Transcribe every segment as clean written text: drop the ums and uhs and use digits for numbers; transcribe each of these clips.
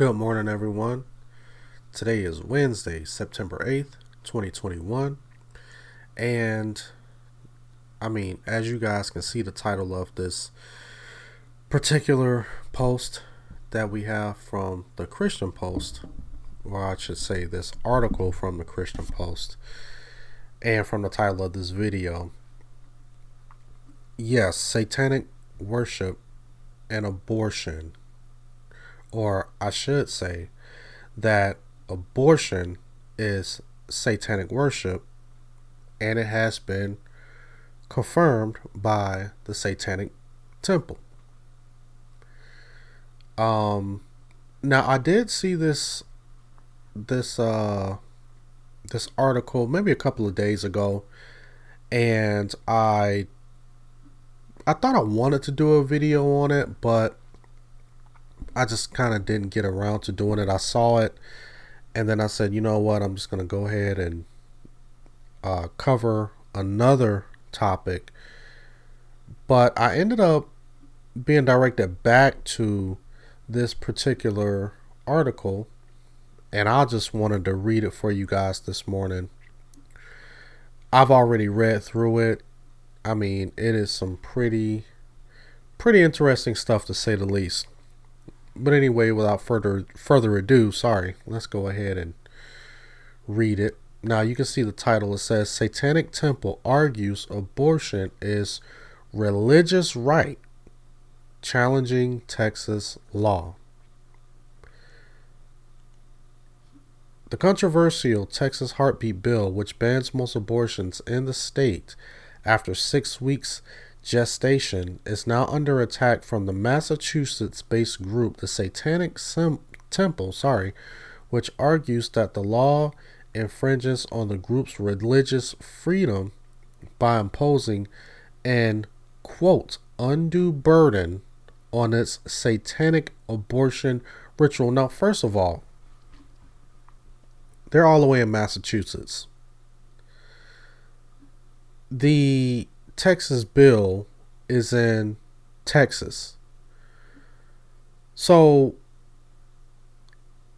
Good morning, everyone. Today is Wednesday, September 8th, 2021. And as you guys can see, the title of this particular post that we have from the Christian Post, or I should say this article from the Christian Post, and from the title of this video, yes, satanic worship and abortion. Or I should say that abortion is satanic worship, and it has been confirmed by the Satanic Temple. Now I did see this article maybe a couple of days ago, and I thought I wanted to do a video on it, but I just kind of didn't get around to doing it. I saw it, and then I said, you know what, I'm just going to go ahead and cover another topic. But I ended up being directed back to this particular article, and I just wanted to read it for you guys this morning. I've already read through it. It is some pretty interesting stuff, to say the least. But anyway, without further ado, let's go ahead and read it. Now you can see the title. It says, Satanic Temple argues abortion is religious right, challenging Texas law. The controversial Texas heartbeat bill, which bans most abortions in the state after 6 weeks gestation, is now under attack from the Massachusetts-based group, the Satanic Temple, which argues that the law infringes on the group's religious freedom by imposing an, quote, undue burden on its satanic abortion ritual. Now, first of all, they're all the way in Massachusetts. The Texas bill is in Texas. So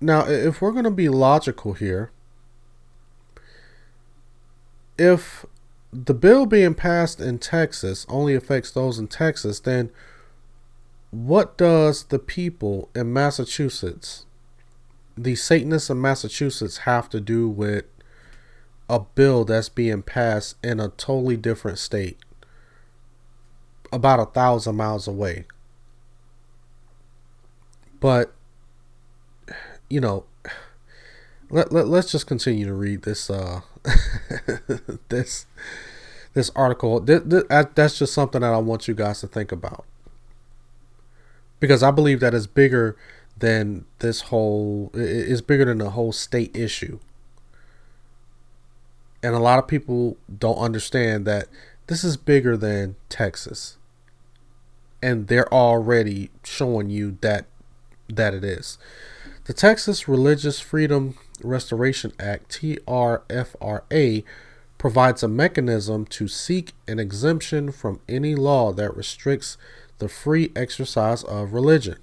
now, if we're going to be logical here, if the bill being passed in Texas only affects those in Texas, then what does the people in Massachusetts, the Satanists in Massachusetts, have to do with a bill that's being passed in a totally different state, about 1,000 miles away? But let's just continue to read this this article. That's just something that I want you guys to think about, because I believe that it's bigger than it's bigger than the whole state issue. And a lot of people don't understand that this is bigger than Texas. And they're already showing you that it is. The Texas Religious Freedom Restoration Act, TRFRA, provides a mechanism to seek an exemption from any law that restricts the free exercise of religion.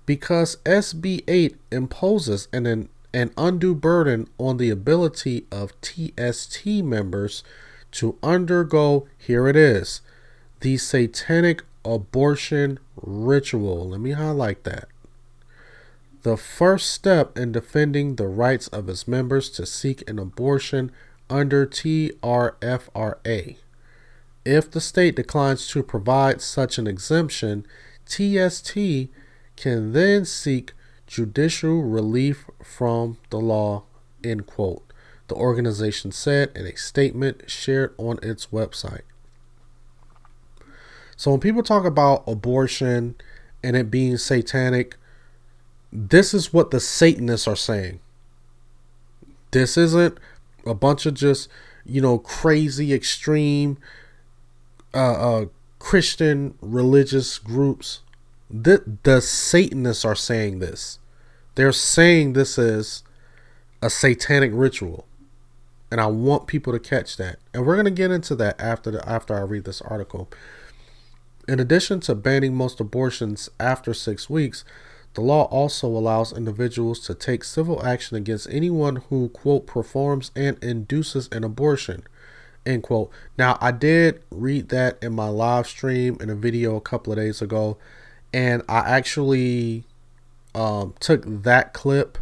Because SB 8 imposes an undue burden on the ability of TST members to undergo, here it is, the satanic abortion ritual. Let me highlight that. The first step in defending the rights of its members to seek an abortion under TRFRA. If the state declines to provide such an exemption, TST can then seek judicial relief from the law, end quote, the organization said in a statement shared on its website. So when people talk about abortion and it being satanic, this is what the Satanists are saying. This isn't a bunch of just, crazy, extreme Christian religious groups. The Satanists are saying this. They're saying this is a satanic ritual. And I want people to catch that. And we're going to get into that after I read this article. In addition to banning most abortions after 6 weeks, The law also allows individuals to take civil action against anyone who, quote, performs and induces an abortion, end quote. Now, I did read that in my live stream in a video a couple of days ago, and I actually took that clip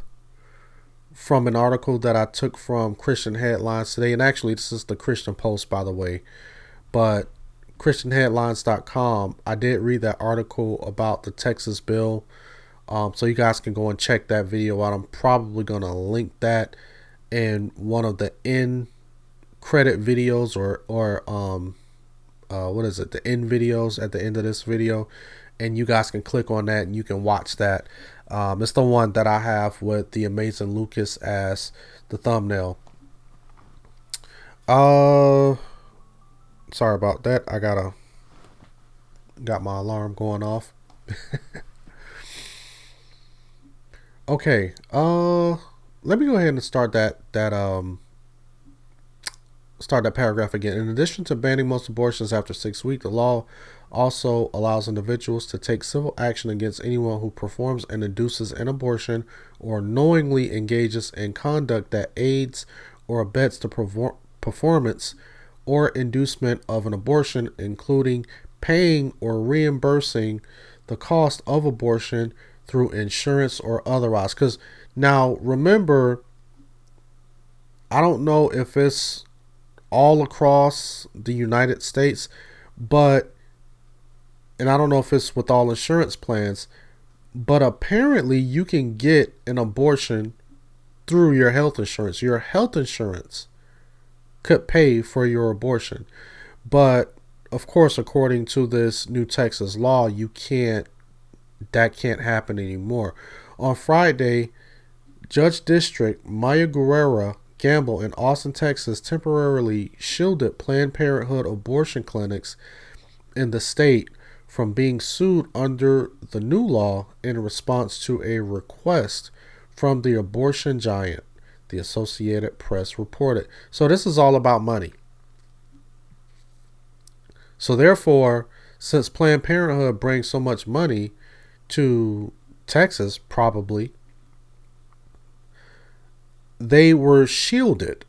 from an article that I took from Christian Headlines today. And actually, this is the Christian Post, by the way. But ChristianHeadlines.com, I did read that article about the Texas bill. So you guys can go and check that video out. I'm probably going to link that in one of the end credit videos or what is it? The end videos at the end of this video. And you guys can click on that and you can watch that. It's the one that I have with the amazing Lucas as the thumbnail. Sorry about that. I got my alarm going off. Okay. Let me go ahead and start that paragraph again. In addition to banning most abortions after 6 weeks, the law also allows individuals to take civil action against anyone who performs and induces an abortion or knowingly engages in conduct that aids or abets the performance or inducement of an abortion, including paying or reimbursing the cost of abortion through insurance or otherwise. Because now, remember, I don't know if it's all across the United States, and I don't know if it's with all insurance plans, but apparently you can get an abortion through your health insurance. Your health insurance could pay for your abortion. But of course, according to this new Texas law, that can't happen anymore. On Friday, Judge District Maya Guerrera Gamble in Austin, Texas, temporarily shielded Planned Parenthood abortion clinics in the state from being sued under the new law in response to a request from the abortion giant, the Associated Press reported. So this is all about money. So therefore, since Planned Parenthood brings so much money to Texas, probably, they were shielded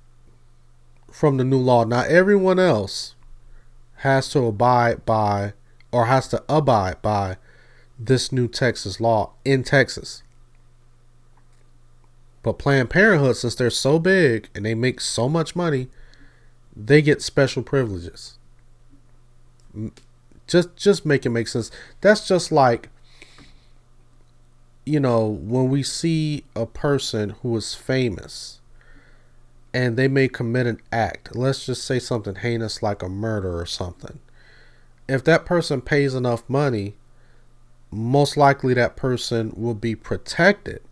from the new law. Now, everyone else has to abide by this new Texas law in Texas. But Planned Parenthood, since they're so big and they make so much money, they get special privileges. Just make it make sense. That's just like, when we see a person who is famous and they may commit an act, let's just say something heinous like a murder or something. If that person pays enough money, most likely that person will be protected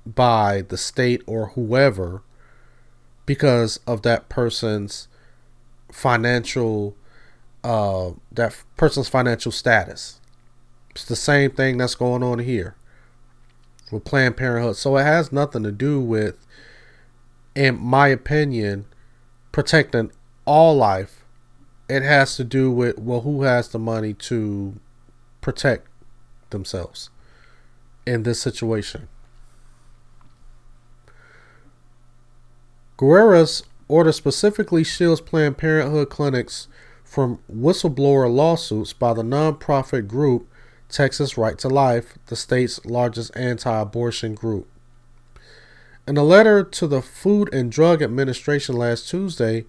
by the state or whoever because of that person's financial status. It's the same thing that's going on here with Planned Parenthood. So it has nothing to do with, in my opinion, protecting all life. It has to do with, who has the money to protect themselves in this situation. Guerrera's order specifically shields Planned Parenthood clinics from whistleblower lawsuits by the nonprofit group Texas Right to Life, the state's largest anti-abortion group. In a letter to the Food and Drug Administration last Tuesday,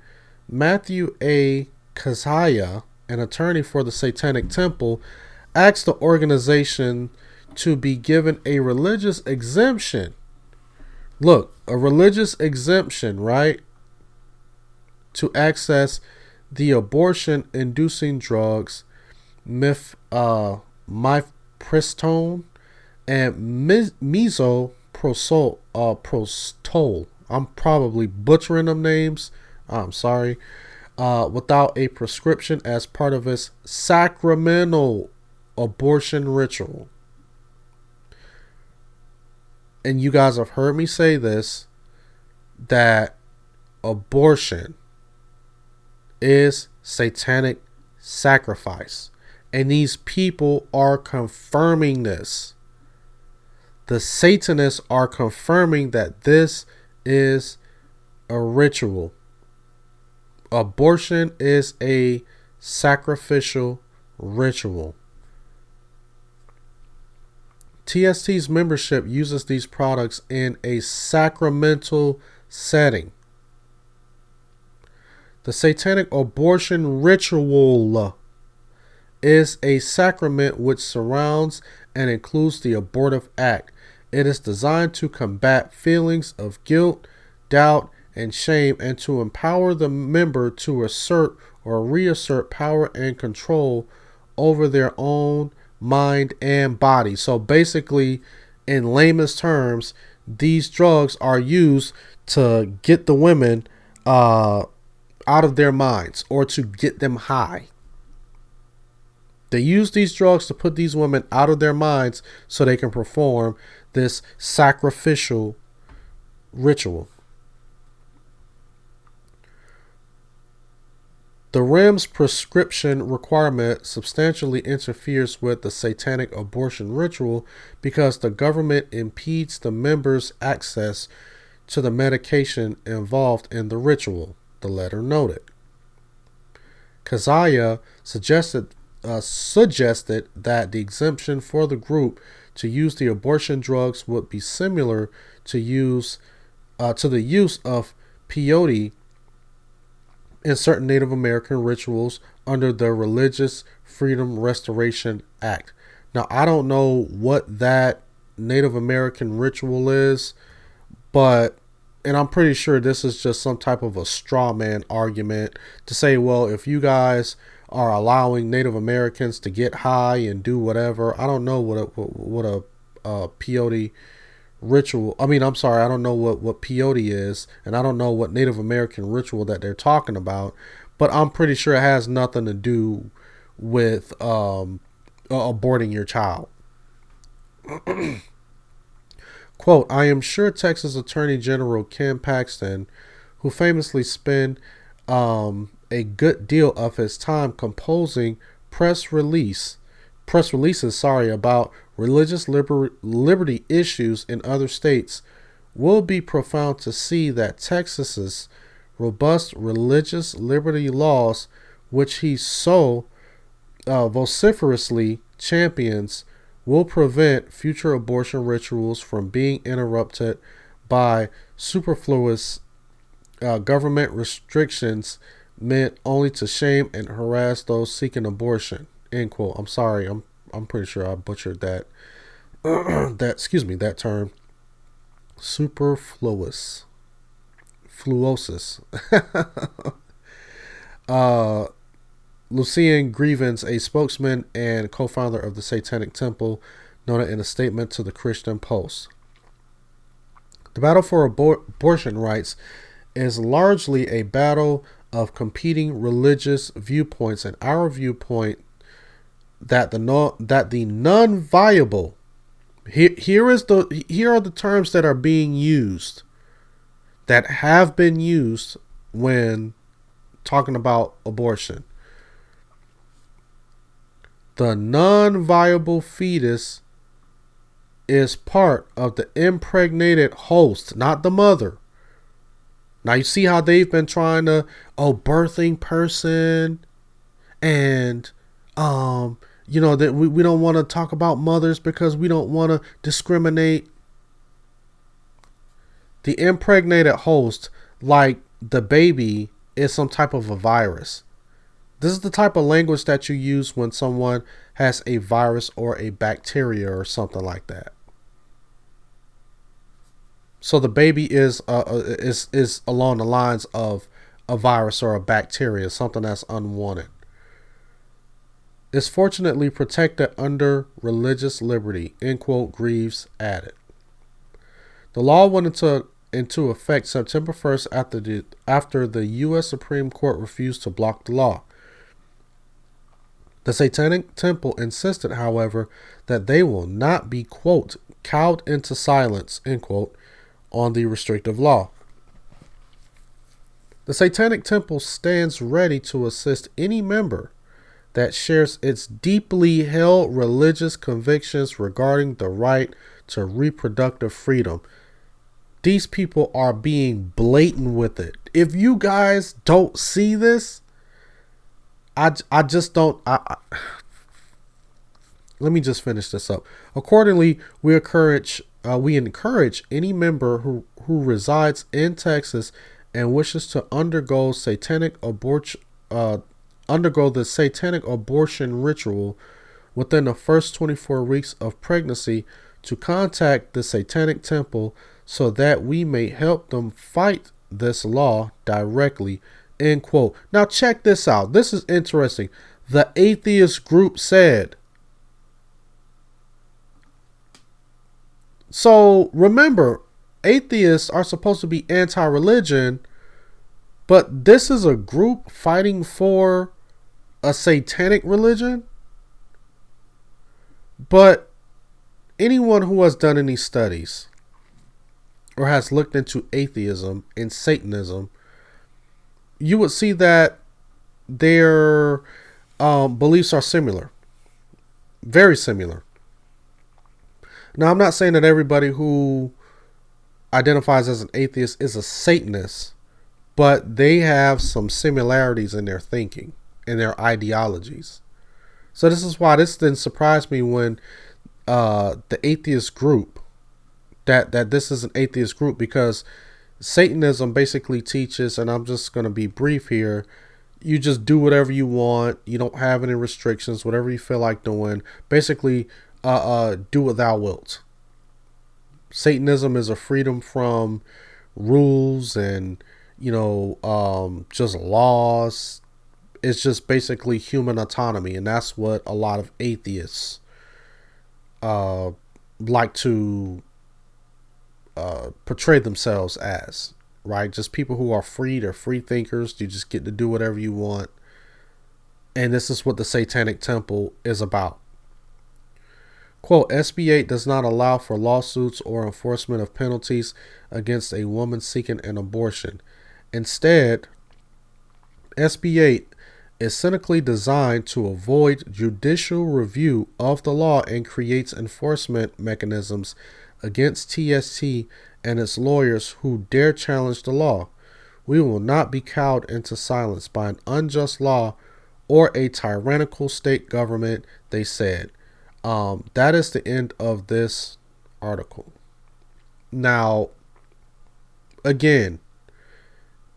Matthew A. Kazaya, an attorney for the Satanic Temple, asked the organization to be given a religious exemption. Look, a religious exemption, right? To access the abortion-inducing drugs mifepristone and misoprostol. I'm probably butchering them names. I'm sorry. Without a prescription as part of its sacramental abortion ritual. And you guys have heard me say this, that abortion is satanic sacrifice. And these people are confirming this. The Satanists are confirming that this is a ritual. Abortion is a sacrificial ritual. TST's membership uses these products in a sacramental setting. The satanic abortion ritual is a sacrament which surrounds and includes the abortive act. It is designed to combat feelings of guilt, doubt, and shame, and to empower the member to assert or reassert power and control over their own mind and body. So basically, in layman's terms, these drugs are used to get the women out of their minds or to get them high. They use these drugs to put these women out of their minds so they can perform this sacrificial ritual. The REMS prescription requirement substantially interferes with the satanic abortion ritual because the government impedes the members' access to the medication involved in the ritual, the letter noted. Kazaya suggested that the exemption for the group to use the abortion drugs would be similar to the use of peyote in certain Native American rituals under the Religious Freedom Restoration Act. Now, I don't know what that Native American ritual is, and I'm pretty sure this is just some type of a straw man argument to say, well, if you guys are allowing Native Americans to get high and do whatever, I don't know what a peyote ritual. I don't know what peyote is, and I don't know what Native American ritual that they're talking about, but I'm pretty sure it has nothing to do with aborting your child. Quote, I am sure Texas Attorney General Ken Paxton, who famously spent a good deal of his time composing press releases about religious liberty issues in other states, will be profound to see that Texas's robust religious liberty laws, which he so vociferously champions, will prevent future abortion rituals from being interrupted by superfluous government restrictions meant only to shame and harass those seeking abortion. End quote. I'm sorry. I'm pretty sure I butchered that. that term. Superfluous. Fluosis. Lucien Grievance, a spokesman and co-founder of the Satanic Temple, noted in a statement to the Christian Post. The battle for abortion rights is largely a battle of competing religious viewpoints, and our viewpoint that the non-viable here are the terms that are being used, that have been used when talking about abortion. The non-viable fetus is part of the impregnated host, not the mother. Now you see how they've been trying to, birthing person, and that we don't want to talk about mothers because we don't want to discriminate. The impregnated host, like the baby, is some type of a virus. This is the type of language that you use when someone has a virus or a bacteria or something like that. So the baby is along the lines of a virus or a bacteria, something that's unwanted. Is fortunately protected under religious liberty, end quote, Greaves added. The law went into effect September 1st after the U.S. Supreme Court refused to block the law. The Satanic Temple insisted, however, that they will not be, quote, cowed into silence, end quote, on the restrictive law. The Satanic Temple stands ready to assist any member that shares its deeply held religious convictions regarding the right to reproductive freedom. These people are being blatant with it. If you guys don't see this, I just don't. Let me just finish this up. Accordingly, we encourage any member who resides in Texas and wishes to undergo the satanic abortion ritual within the first 24 weeks of pregnancy to contact the Satanic Temple so that we may help them fight this law directly. End quote. Now check this out. This is interesting. The atheist group said. So remember, atheists are supposed to be anti-religion, but this is a group fighting for a satanic religion. But anyone who has done any studies or has looked into atheism and Satanism, you would see that their beliefs are similar, very similar. Now, I'm not saying that everybody who identifies as an atheist is a Satanist, but they have some similarities in their thinking and their ideologies. So this is why this didn't surprise me when the atheist group, that this is an atheist group, because Satanism basically teaches, and I'm just going to be brief here, you just do whatever you want. You don't have any restrictions, whatever you feel like doing. Basically, do what thou wilt. Satanism is a freedom from rules and, just laws. It's just basically human autonomy. And that's what a lot of atheists like to portray themselves as, right? Just people who are free. They're free thinkers. You just get to do whatever you want. And this is what the Satanic Temple is about. Quote, SB 8 does not allow for lawsuits or enforcement of penalties against a woman seeking an abortion. Instead, SB 8 is cynically designed to avoid judicial review of the law and creates enforcement mechanisms against TST and its lawyers who dare challenge the law. We will not be cowed into silence by an unjust law or a tyrannical state government, they said. That is the end of this article. Now, again,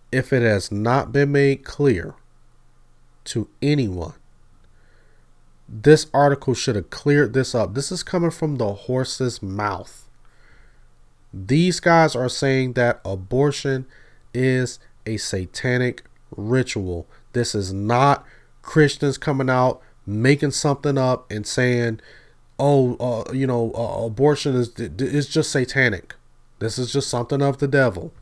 if it has not been made clear to anyone, this article should have cleared this up. This is coming from the horse's mouth. These guys are saying that abortion is a satanic ritual. This is not Christians coming out making something up and saying, abortion is just satanic. This is just something of the devil.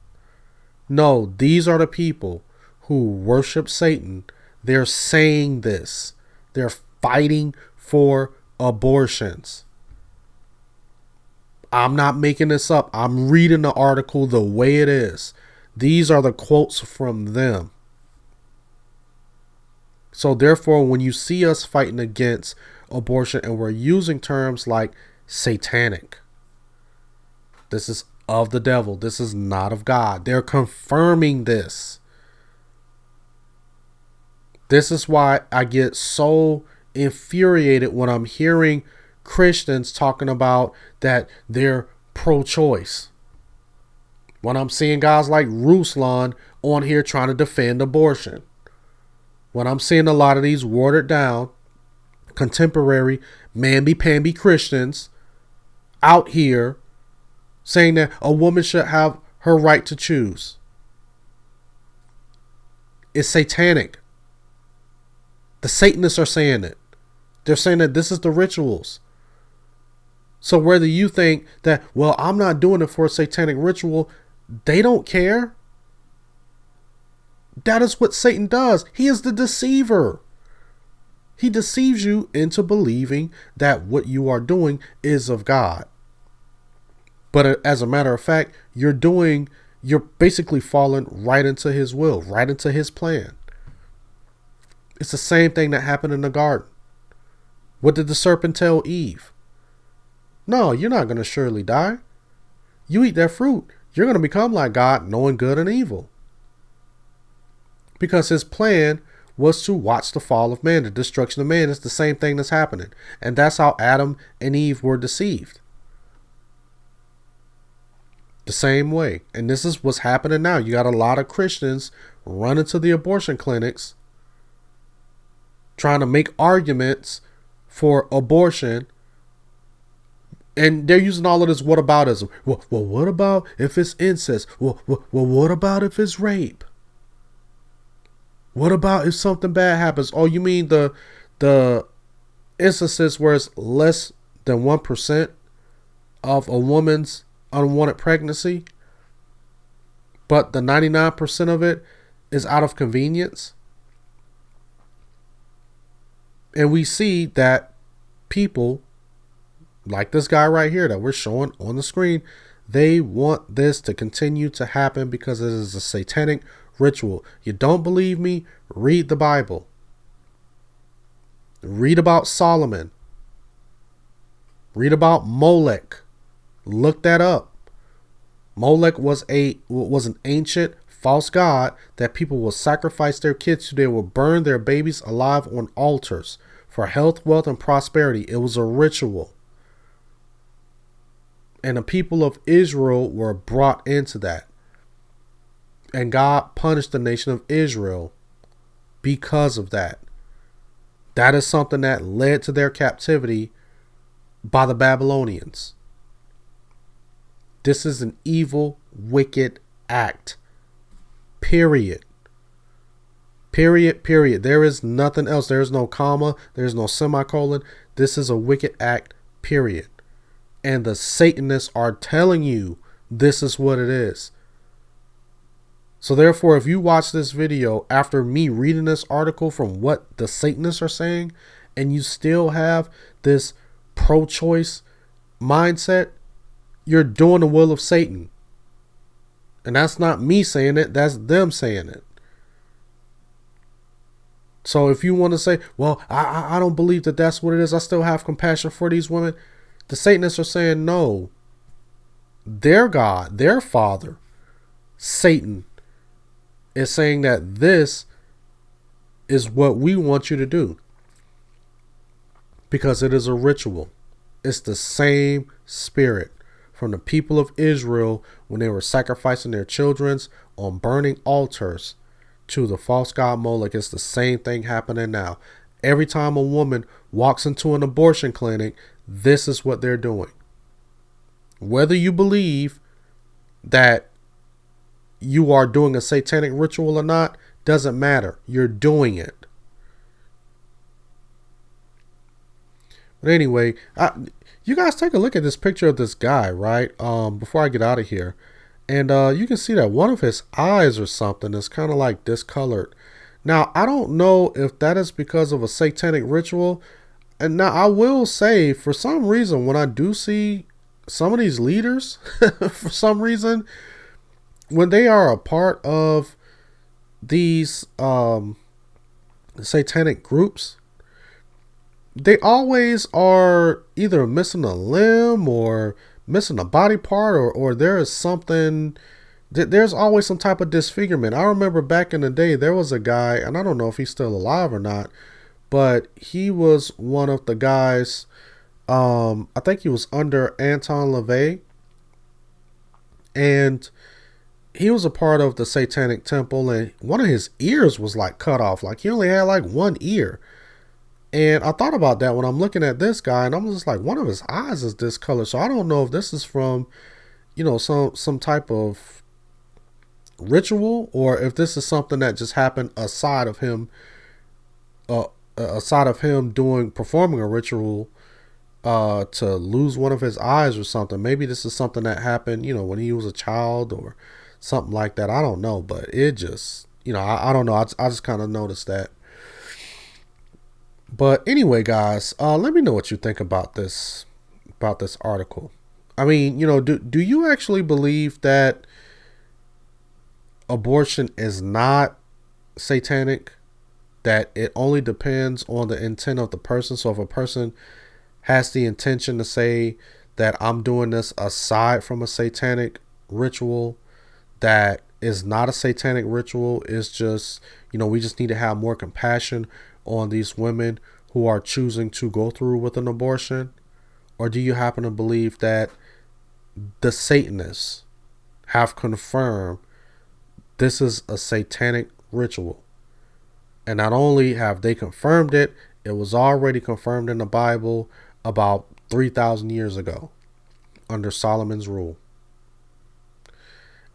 No, these are the people who worship Satan. They're saying this. They're fighting for abortions. I'm not making this up. I'm reading the article the way it is. These are the quotes from them. So therefore, when you see us fighting against abortion and we're using terms like satanic, this is of the devil. This is not of God. They're confirming this. This is why I get so infuriated when I'm hearing Christians talking about that they're pro-choice. When I'm seeing guys like Ruslan on here trying to defend abortion. When I'm seeing a lot of these watered down, contemporary, mamby-pamby Christians out here saying that a woman should have her right to choose. It's satanic. The Satanists are saying it. They're saying that this is the rituals. So whether you think that, well, I'm not doing it for a satanic ritual, they don't care. That is what Satan does. He is the deceiver. He deceives you into believing that what you are doing is of God. But as a matter of fact, you're basically falling right into his will, right into his plan. It's the same thing that happened in the garden. What did the serpent tell Eve? No, you're not going to surely die. You eat that fruit, you're going to become like God, knowing good and evil. Because his plan was to watch the fall of man. The destruction of man is the same thing that's happening. And that's how Adam and Eve were deceived. The same way. And this is what's happening now. You got a lot of Christians running to the abortion clinics, trying to make arguments for abortion. And they're using all of this whataboutism. Well, what about if it's incest? Well, what about if it's rape? What about if something bad happens? Oh, you mean the instances where it's less than 1% of a woman's unwanted pregnancy, but the 99% of it is out of convenience? And we see that people like this guy right here that we're showing on the screen, they want this to continue to happen because it is a satanic ritual. You don't believe me? Read the Bible. Read about Solomon. Read about Molech. Look that up. Molech was an ancient false god that people will sacrifice their kids to. They will burn their babies alive on altars for health, wealth, and prosperity. It was a ritual. And the people of Israel were brought into that. And God punished the nation of Israel because of that. That is something that led to their captivity by the Babylonians. This is an evil, wicked act. Period. Period. There is nothing else. There is no comma. There is no semicolon. This is a wicked act. Period. And the Satanists are telling you this is what it is. So therefore, if you watch this video after me reading this article from what the Satanists are saying, and you still have this pro-choice mindset, you're doing the will of Satan. And that's not me saying it, that's them saying it. So if you want to say, well, I don't believe that that's what it is, I still have compassion for these women, the Satanists are saying no. Their God, their father, Satan, is saying that this is what we want you to do. Because it is a ritual. It's the same spirit from the people of Israel when they were sacrificing their children on burning altars to the false god Molech. It's the same thing happening now. Every time a woman walks into an abortion clinic, this is what they're doing. Whether you believe that you are doing a satanic ritual or not, doesn't matter. You're doing it. But anyway, you guys take a look at this picture of this guy, right? Before I get out of here. And you can see that one of his eyes or something is kind of like discolored. Now, I don't know if that is because of a satanic ritual. And now I will say, for some reason, when I do see some of these leaders, for some reason, when they are a part of these satanic groups, they always are either missing a limb or missing a body part, or there is something, there's always some type of disfigurement. I remember back in the day, there was a guy, and I don't know if he's still alive or not, but he was one of the guys, I think he was under Anton LaVey, and he was a part of the Satanic Temple, and one of his ears was like cut off. Like he only had like one ear. And I thought about that when I'm looking at this guy, and I'm just like, one of his eyes is this color. So I don't know if this is from, you know, some type of ritual, or if this is something that just happened aside of him performing a ritual to lose one of his eyes or something. Maybe this is something that happened, you know, when he was a child or something like that. I don't know, but it just, you know, I don't know. I just kind of noticed that. But anyway, guys, let me know what you think about this article. I mean, you know, do you actually believe that abortion is not satanic? that it only depends on the intent of the person. So if a person has the intention to say that I'm doing this aside from a satanic ritual, that is not a satanic ritual, it's just, we just need to have more compassion on these women who are choosing to go through with an abortion? Or do you happen to believe that the Satanists have confirmed this is a satanic ritual? And not only have they confirmed it, it was already confirmed in the Bible about 3,000 years ago under Solomon's rule.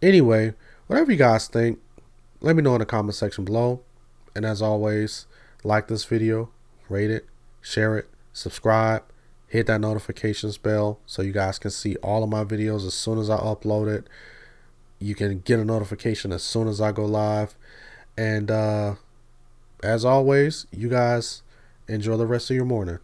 Anyway, whatever you guys think, let me know in the comment section below. And as always, like this video, rate it, share it, subscribe, hit that notifications bell so you guys can see all of my videos as soon as I upload it. You can get a notification as soon as I go live. And as always, you guys enjoy the rest of your morning.